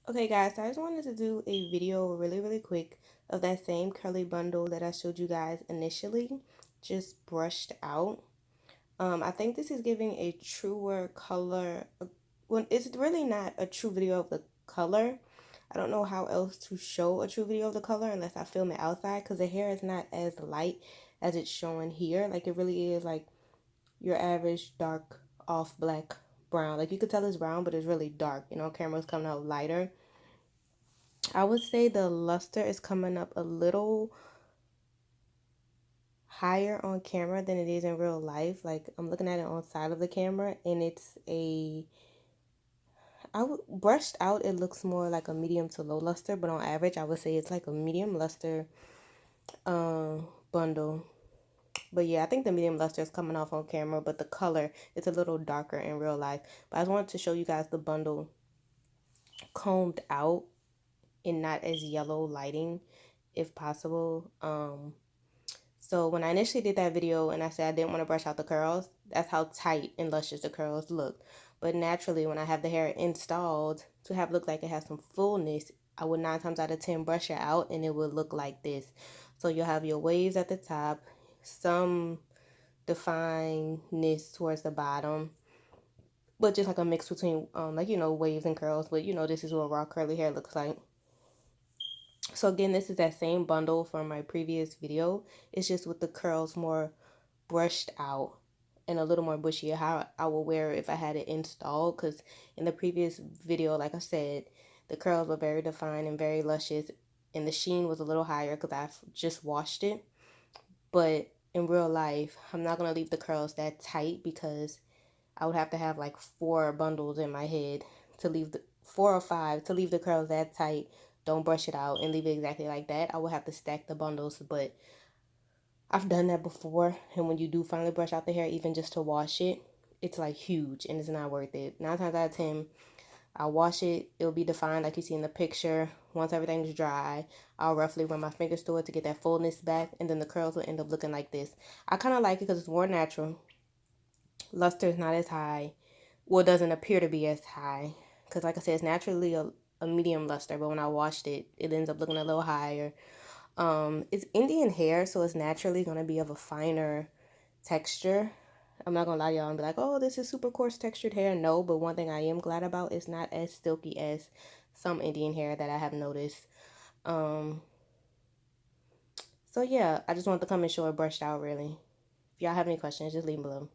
Okay guys, so I just wanted to do a video really quick of that same curly bundle that I showed you guys initially, just brushed out. I think this is giving a truer color. Well, it's really not a true video of the color. I don't know how else to show a true video of the color unless I film it outside because the hair is not as light as it's showing here. Like it really is like your average dark off black brown. Like you could tell it's brown, but it's really dark. You know, camera's coming out lighter. I would say the luster is coming up a little higher on camera than it is in real life. Like I'm looking at it on side of the camera and it's I would brushed out, it looks more like a medium to low luster, but on average I would say it's like a medium luster bundle. But yeah, I think the medium luster is coming off on camera, but the color is a little darker in real life. But I just wanted to show you guys the bundle combed out and not as yellow lighting if possible. So when I initially did that video and I said I didn't want to brush out the curls, that's how tight and luscious the curls look. But naturally, when I have the hair installed to have look like it has some fullness, I would 9 times out of 10 brush it out and it would look like this. So you'll have your waves at the top, some definedness towards the bottom, but just like a mix between like waves and curls. But this is what raw curly hair looks like. So again, this is that same bundle from my previous video. It's just with the curls more brushed out and a little more bushy, how I will wear it if I had it installed. Because in the previous video, like I said, the curls were very defined and very luscious and the sheen was a little higher because I've just washed it. But in real life, I'm not going to leave the curls that tight because I would have to have like 4 bundles in my head to leave the 4 or 5 to leave the curls that tight. Don't brush it out and leave it exactly like that. I would have to stack the bundles, but I've done that before. And when you do finally brush out the hair, even just to wash it, it's like huge and it's not worth it. 9 times out of 10, I'll wash it. It'll be defined like you see in the picture. Once everything's dry, I'll roughly run my fingers through it to get that fullness back. And then the curls will end up looking like this. I kind of like it because it's more natural. Luster is not as high. Well, it doesn't appear to be as high. Because like I said, it's naturally a medium luster. But when I washed it, it ends up looking a little higher. It's Indian hair, so it's naturally going to be of a finer texture. I'm not going to lie to y'all and be like, oh, this is super coarse textured hair. No, but one thing I am glad about is not as silky as some Indian hair that I have noticed. Um, so yeah, I just want to come and show it brushed out really. If y'all have any questions, just leave them below.